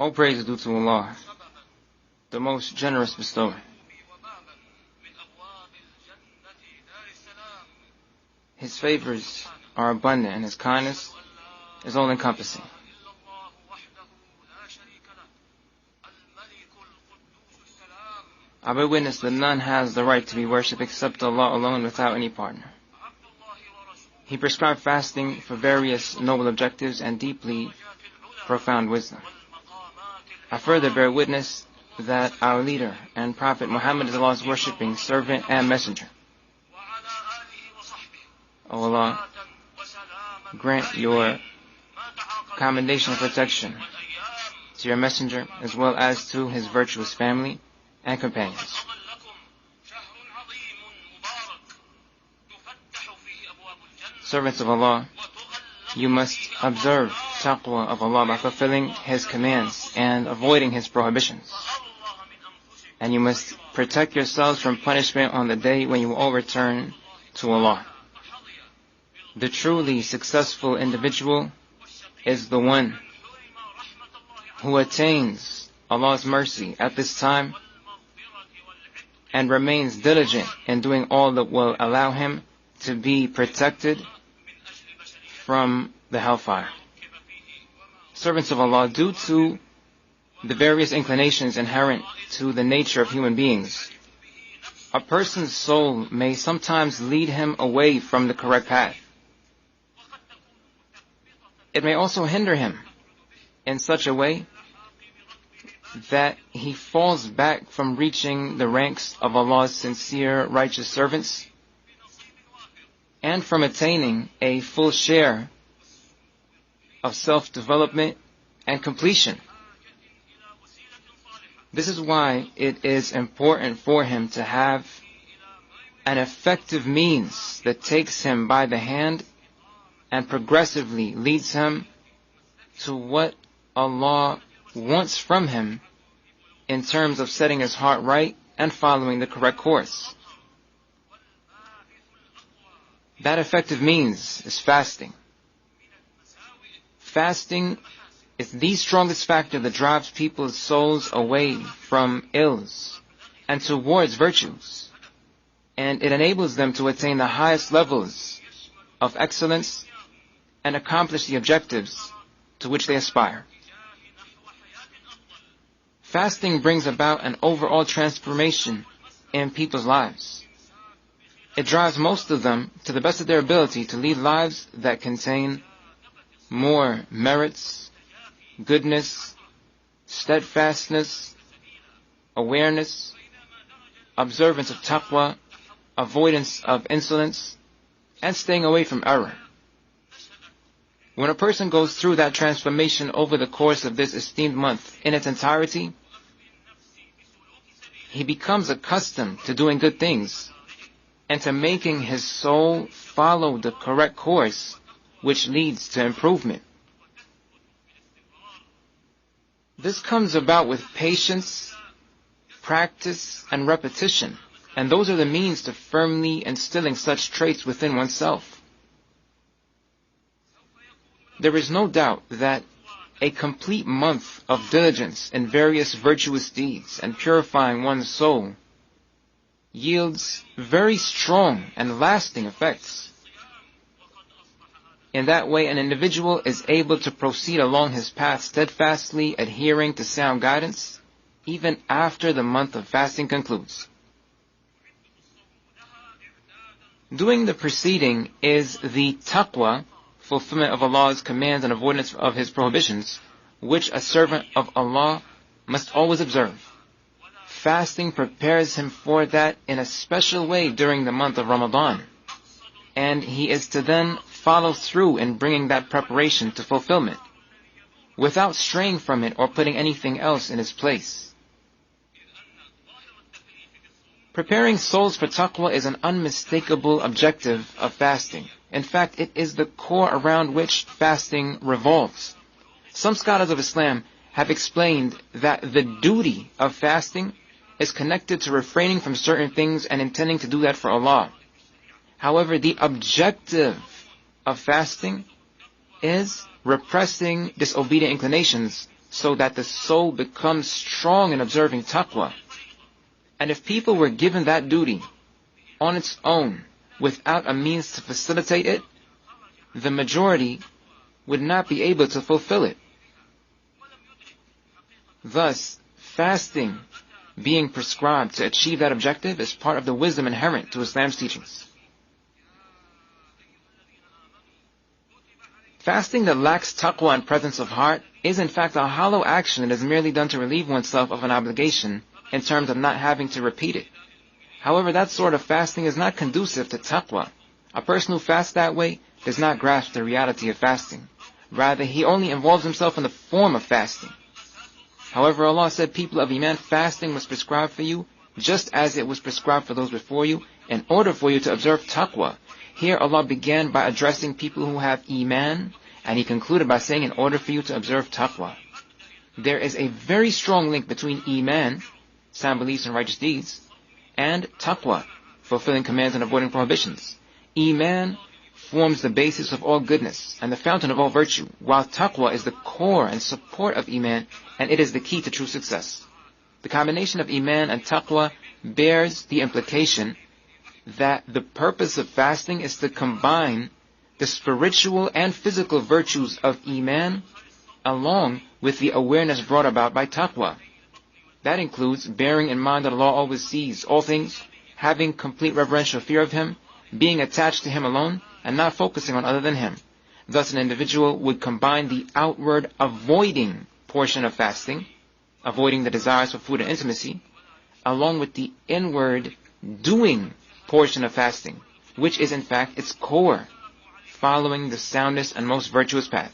All praise is due to Allah, the most generous bestower. His favors are abundant and His kindness is all-encompassing. I bear witness that none has the right to be worshipped except Allah alone without any partner. He prescribed fasting for various noble objectives and deeply profound wisdom. I further bear witness that our leader and Prophet Muhammad is Allah's worshipping servant and messenger. O Allah, grant your commendation and protection to your messenger as well as to his virtuous family and companions. Servants of Allah, you must observe Taqwaa of Allah by fulfilling His commands and avoiding His prohibitions. And you must protect yourselves from punishment on the day when you will all return to Allah. The truly successful individual is the one who attains Allah's mercy at this time and remains diligent in doing all that will allow him to be protected from the hellfire. Servants of Allah, due to the various inclinations inherent to the nature of human beings, a person's soul may sometimes lead him away from the correct path. It may also hinder him in such a way that he falls back from reaching the ranks of Allah's sincere, righteous servants and from attaining a full share of self-development and completion. This is why it is important for him to have an effective means that takes him by the hand and progressively leads him to what Allah wants from him in terms of setting his heart right and following the correct course. That effective means is fasting. Fasting is the strongest factor that drives people's souls away from ills and towards virtues, and it enables them to attain the highest levels of excellence and accomplish the objectives to which they aspire. Fasting brings about an overall transformation in people's lives. It drives most of them, to the best of their ability, to lead lives that contain more merits, goodness, steadfastness, awareness, observance of taqwa, avoidance of insolence, and staying away from error. When a person goes through that transformation over the course of this esteemed month in its entirety, he becomes accustomed to doing good things and to making his soul follow the correct course, which leads to improvement. This comes about with patience, practice, and repetition, and those are the means to firmly instilling such traits within oneself. There is no doubt that a complete month of diligence in various virtuous deeds and purifying one's soul yields very strong and lasting effects. In that way, an individual is able to proceed along his path steadfastly, adhering to sound guidance, even after the month of fasting concludes. Doing the preceding is the taqwa, fulfillment of Allah's commands and avoidance of His prohibitions, which a servant of Allah must always observe. Fasting prepares him for that in a special way during the month of Ramadan, and he is to then follow through in bringing that preparation to fulfillment, without straying from it or putting anything else in its place. Preparing souls for taqwa is an unmistakable objective of fasting. In fact, it is the core around which fasting revolves. Some scholars of Islam have explained that the duty of fasting is connected to refraining from certain things and intending to do that for Allah. However, the objective of fasting is repressing disobedient inclinations so that the soul becomes strong in observing taqwa. And if people were given that duty on its own without a means to facilitate it, the majority would not be able to fulfill it. Thus, fasting being prescribed to achieve that objective is part of the wisdom inherent to Islam's teachings. Fasting that lacks taqwa and presence of heart is in fact a hollow action that is merely done to relieve oneself of an obligation in terms of not having to repeat it. However, that sort of fasting is not conducive to taqwa. A person who fasts that way does not grasp the reality of fasting. Rather, he only involves himself in the form of fasting. However, Allah said, people of Iman, fasting was prescribed for you, just as it was prescribed for those before you, in order for you to observe taqwa. Here Allah began by addressing people who have Iman, and He concluded by saying, in order for you to observe taqwa. There is a very strong link between Iman, sound beliefs and righteous deeds, and taqwa, fulfilling commands and avoiding prohibitions. Iman forms the basis of all goodness and the fountain of all virtue, while taqwa is the core and support of Iman, and it is the key to true success. The combination of Iman and taqwa bears the implication that the purpose of fasting is to combine the spiritual and physical virtues of Iman along with the awareness brought about by taqwa. That includes bearing in mind that Allah always sees all things, having complete reverential fear of Him, being attached to Him alone, and not focusing on other than Him. Thus an individual would combine the outward avoiding portion of fasting, avoiding the desires for food and intimacy, along with the inward doing portion of fasting, which is in fact its core, following the soundest and most virtuous path.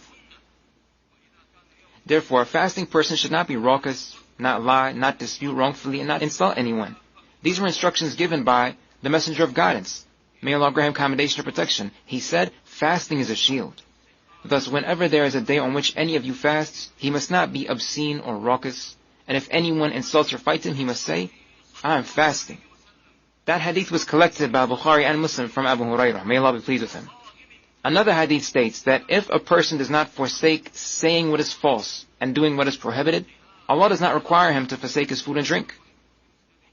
Therefore, a fasting person should not be raucous, not lie, not dispute wrongfully, and not insult anyone. These were instructions given by the Messenger of Guidance. May Allah grant him commendation or protection. He said, fasting is a shield. Thus, whenever there is a day on which any of you fasts, he must not be obscene or raucous. And if anyone insults or fights him, he must say, I am fasting. That hadith was collected by Bukhari and Muslim from Abu Hurairah. May Allah be pleased with him. Another hadith states that if a person does not forsake saying what is false and doing what is prohibited, Allah does not require him to forsake his food and drink.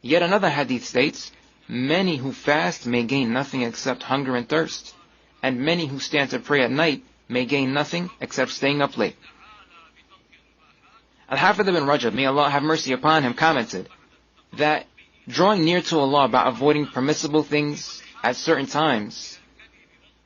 Yet another hadith states, many who fast may gain nothing except hunger and thirst, and many who stand to pray at night may gain nothing except staying up late. Al-Hafidh ibn Rajab, may Allah have mercy upon him, commented that drawing near to Allah by avoiding permissible things at certain times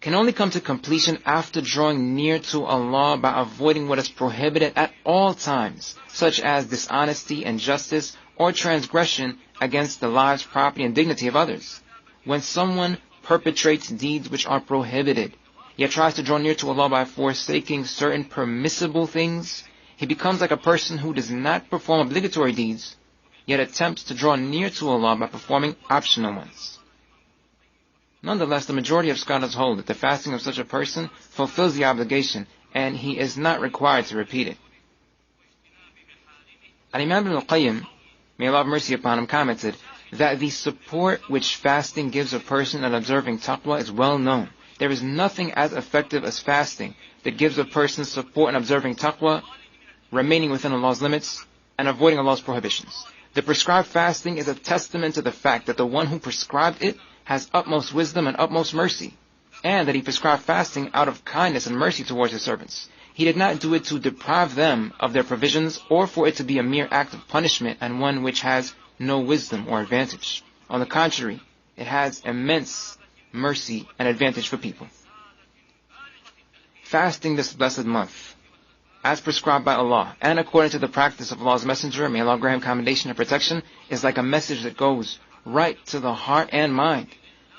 can only come to completion after drawing near to Allah by avoiding what is prohibited at all times, such as dishonesty, injustice, or transgression against the lives, property, and dignity of others. When someone perpetrates deeds which are prohibited, yet tries to draw near to Allah by forsaking certain permissible things, he becomes like a person who does not perform obligatory deeds, yet attempts to draw near to Allah by performing optional ones. Nonetheless, the majority of scholars hold that the fasting of such a person fulfills the obligation, and he is not required to repeat it. Al-Imam ibn al-Qayyim, may Allah have mercy upon him, commented that the support which fasting gives a person in observing taqwa is well known. There is nothing as effective as fasting that gives a person support in observing taqwa, remaining within Allah's limits, and avoiding Allah's prohibitions. The prescribed fasting is a testament to the fact that the one who prescribed it has utmost wisdom and utmost mercy, and that he prescribed fasting out of kindness and mercy towards his servants. He did not do it to deprive them of their provisions, or for it to be a mere act of punishment and one which has no wisdom or advantage. On the contrary, it has immense mercy and advantage for people. Fasting this blessed month, as prescribed by Allah, and according to the practice of Allah's Messenger, may Allah grant him commendation and protection, is like a message that goes right to the heart and mind,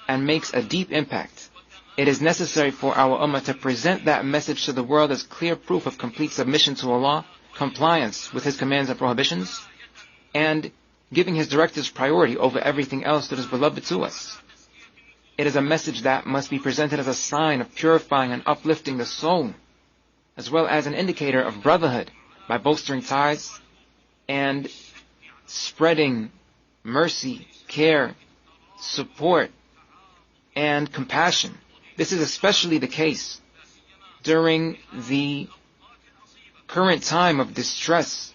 and makes a deep impact. It is necessary for our ummah to present that message to the world as clear proof of complete submission to Allah, compliance with His commands and prohibitions, and giving His directives priority over everything else that is beloved to us. It is a message that must be presented as a sign of purifying and uplifting the soul, as well as an indicator of brotherhood by bolstering ties and spreading mercy, care, support, and compassion. This is especially the case during the current time of distress,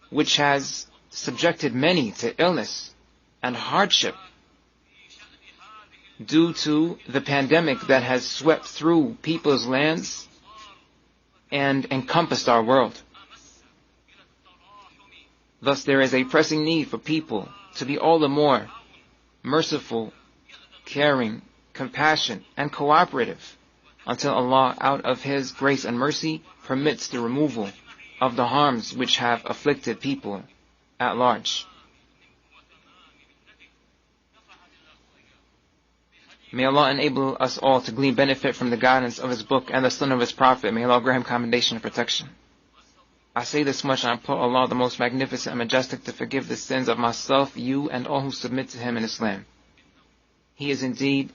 which has subjected many to illness and hardship due to the pandemic that has swept through people's lands and encompassed our world. Thus, there is a pressing need for people to be all the more merciful, caring, compassionate, and cooperative until Allah, out of His grace and mercy, permits the removal of the harms which have afflicted people at large. May Allah enable us all to glean benefit from the guidance of His book and the sunnah of His Prophet. May Allah grant Him commendation and protection. I say this much, and I implore Allah, the most magnificent and majestic, to forgive the sins of myself, you, and all who submit to Him in Islam. He is indeed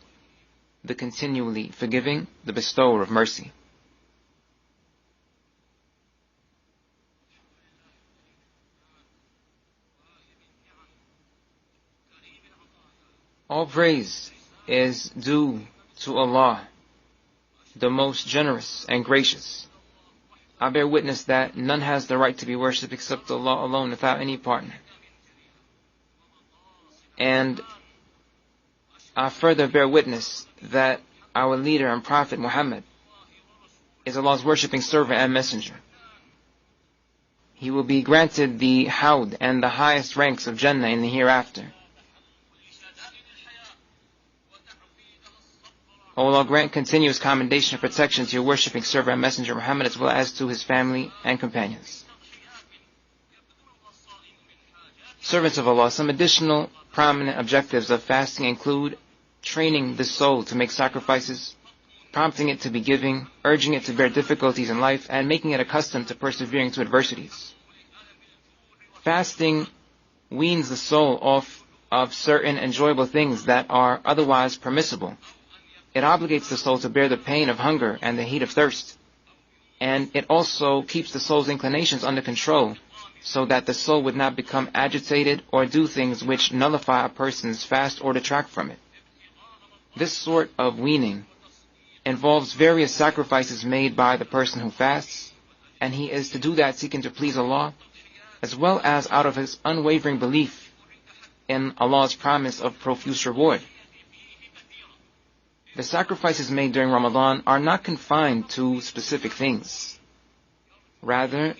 the continually forgiving, the bestower of mercy. All praise is due to Allah, the most generous and gracious. I bear witness that none has the right to be worshipped except Allah alone, without any partner. And I further bear witness that our leader and Prophet Muhammad is Allah's worshipping servant and messenger. He will be granted the Hawd and the highest ranks of Jannah in the hereafter. O Allah, grant continuous commendation and protection to your worshipping servant and messenger Muhammad, as well as to his family and companions. Servants of Allah, some additional prominent objectives of fasting include training the soul to make sacrifices, prompting it to be giving, urging it to bear difficulties in life, and making it accustomed to persevering to adversities. Fasting weans the soul off of certain enjoyable things that are otherwise permissible. It obligates the soul to bear the pain of hunger and the heat of thirst. And it also keeps the soul's inclinations under control, so that the soul would not become agitated or do things which nullify a person's fast or detract from it. This sort of weaning involves various sacrifices made by the person who fasts, and he is to do that seeking to please Allah, as well as out of his unwavering belief in Allah's promise of profuse reward. The sacrifices made during Ramadan are not confined to specific things. Rather,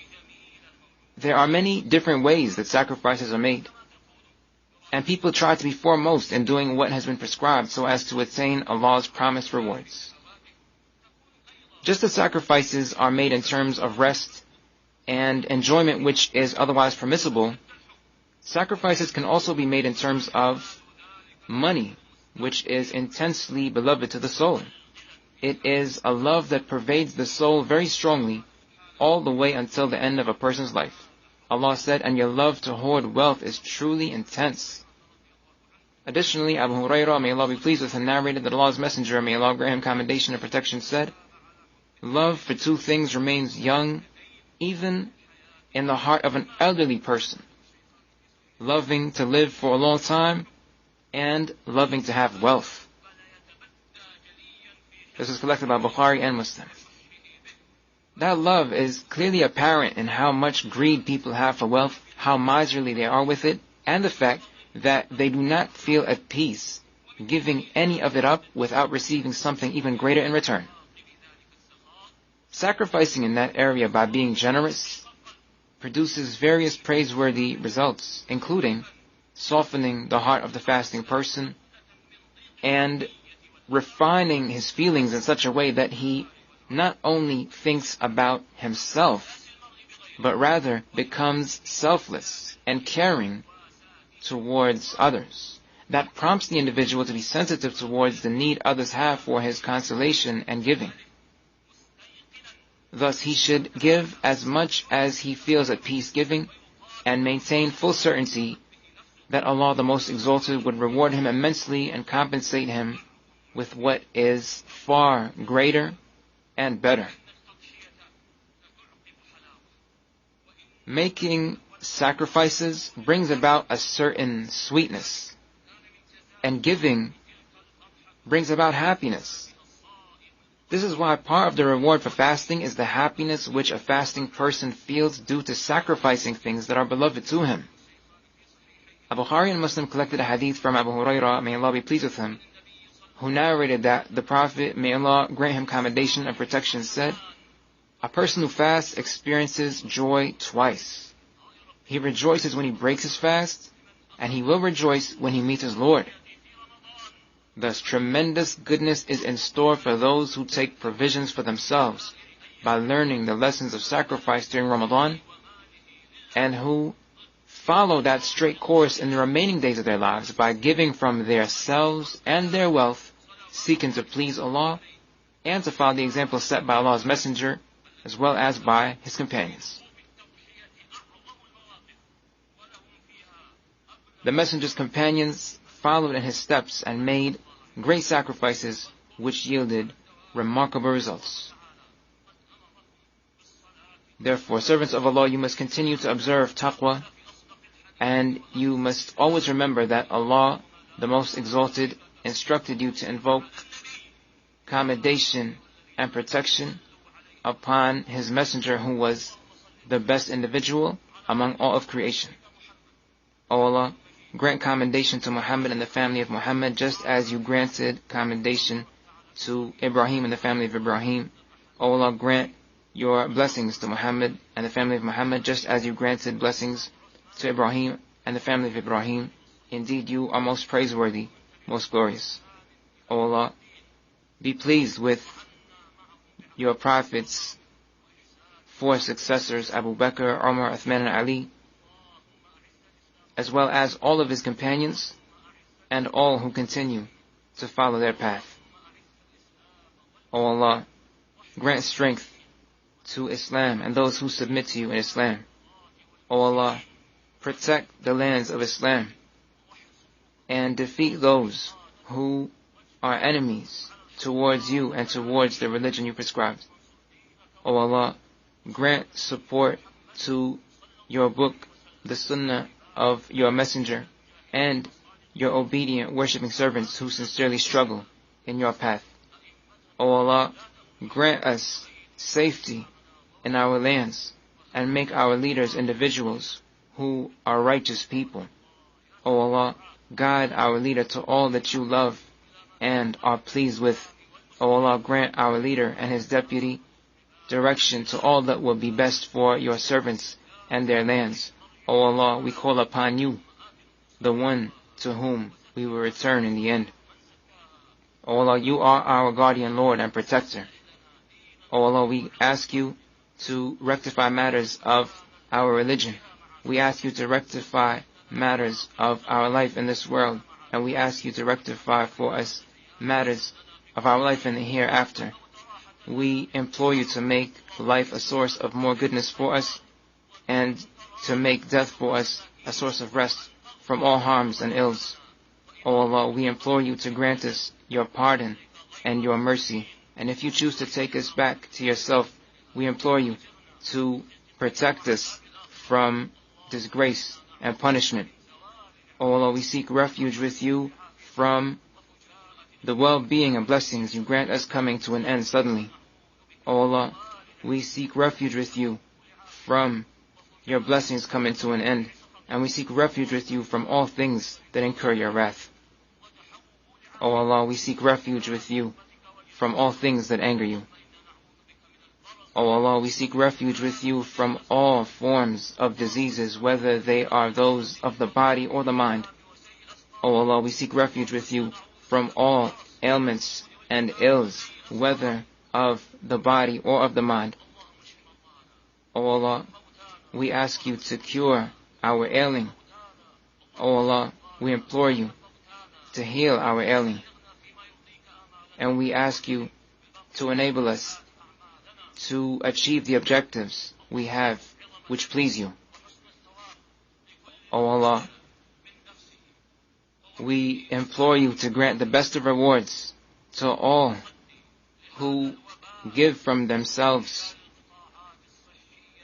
there are many different ways that sacrifices are made, and people try to be foremost in doing what has been prescribed so as to attain Allah's promised rewards. Just as sacrifices are made in terms of rest and enjoyment which is otherwise permissible, sacrifices can also be made in terms of money, which is intensely beloved to the soul. It is a love that pervades the soul very strongly all the way until the end of a person's life. Allah said, "And your love to hoard wealth is truly intense." Additionally, Abu Hurairah, may Allah be pleased with him, narrated that Allah's Messenger, may Allah grant him commendation and protection, said, "Love for two things remains young even in the heart of an elderly person: loving to live for a long time and loving to have wealth." This is collected by Bukhari and Muslim. That love is clearly apparent in how much greed people have for wealth, how miserly they are with it, and the fact that they do not feel at peace giving any of it up without receiving something even greater in return. Sacrificing in that area by being generous produces various praiseworthy results, including softening the heart of the fasting person and refining his feelings in such a way that he not only thinks about himself, but rather becomes selfless and caring towards others. That prompts the individual to be sensitive towards the need others have for his consolation and giving. Thus, he should give as much as he feels at peace giving, and maintain full certainty that Allah the Most Exalted would reward him immensely and compensate him with what is far greater and better. Making sacrifices brings about a certain sweetness, and giving brings about happiness. This is why part of the reward for fasting is the happiness which a fasting person feels due to sacrificing things that are beloved to him. Al-Bukhari and Muslim collected a hadith from Abu Hurairah, may Allah be pleased with him, who narrated that the Prophet, may Allah grant him commendation and protection, said, "A person who fasts experiences joy twice. He rejoices when he breaks his fast, and he will rejoice when he meets his Lord. Thus, tremendous goodness is in store for those who take provisions for themselves by learning the lessons of sacrifice during Ramadan, and who follow that straight course in the remaining days of their lives by giving from their selves and their wealth, seeking to please Allah and to follow the example set by Allah's Messenger as well as by His companions." The Messenger's companions followed in his steps and made great sacrifices which yielded remarkable results. Therefore, servants of Allah, you must continue to observe taqwa, and you must always remember that Allah, the Most Exalted, instructed you to invoke commendation and protection upon His Messenger, who was the best individual among all of creation. O Allah, grant commendation to Muhammad and the family of Muhammad, just as you granted commendation to Ibrahim and the family of Ibrahim. O Allah, grant your blessings to Muhammad and the family of Muhammad, just as you granted blessings to Ibrahim and the family of Ibrahim. Indeed, you are most praiseworthy, most glorious. O Allah, be pleased with your Prophet's 4 successors, Abu Bakr, Umar, Uthman, and Ali, as well as all of his companions and all who continue to follow their path. O Allah, grant strength to Islam and those who submit to you in Islam. O Allah, protect the lands of Islam and defeat those who are enemies towards you and towards the religion you prescribed. O Allah, grant support to your book, the Sunnah of your Messenger, and your obedient worshipping servants who sincerely struggle in your path. O Allah, grant us safety in our lands and make our leaders individuals who are righteous people. O Allah, guide our leader to all that you love and are pleased with. O Allah, grant our leader and his deputy direction to all that will be best for your servants and their lands. O Allah, we call upon you, the one to whom we will return in the end. O Allah, you are our guardian Lord and protector. O Allah, we ask you to rectify matters of our religion. We ask you to rectify matters of our life in this world, and we ask you to rectify for us matters of our life in the hereafter. We implore you to make life a source of more goodness for us, and to make death for us a source of rest from all harms and ills. O Allah, we implore you to grant us your pardon and your mercy, and if you choose to take us back to yourself, we implore you to protect us from disgrace and punishment. O Allah, we seek refuge with you from the well-being and blessings you grant us coming to an end suddenly. O Allah, we seek refuge with you from your blessings coming to an end, and we seek refuge with you from all things that incur your wrath. O Allah, we seek refuge with you from all things that anger you. O Allah, we seek refuge with you from all forms of diseases, whether they are those of the body or the mind. O Allah, we seek refuge with you from all ailments and ills, whether of the body or of the mind. O Allah, we ask you to cure our ailing. O Allah, we implore you to heal our ailing. And we ask you to enable us to achieve the objectives we have which please you. O Allah, we implore you to grant the best of rewards to all who give from themselves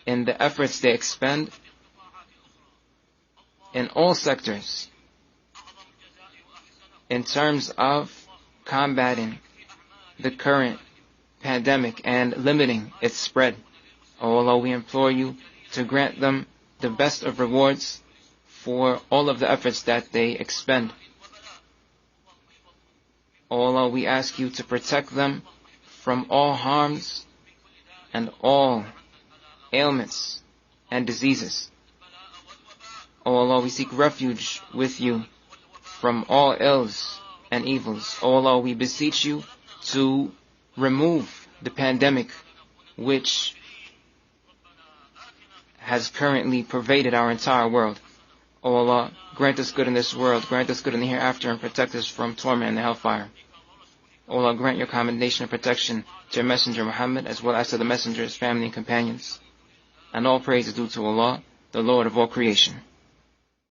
in the efforts they expend in all sectors in terms of combating the current pandemic and limiting its spread. O Allah, we implore you to grant them the best of rewards for all of the efforts that they expend. O Allah, we ask you to protect them from all harms and all ailments and diseases. O Allah, we seek refuge with you from all ills and evils. O Allah, we beseech you to remove the pandemic which has currently pervaded our entire world. O Allah, grant us good in this world, grant us good in the hereafter, and protect us from torment and the hellfire. O Allah, grant your commendation and protection to your messenger Muhammad, as well as to the messenger's family and companions. And all praise is due to Allah, the Lord of all creation.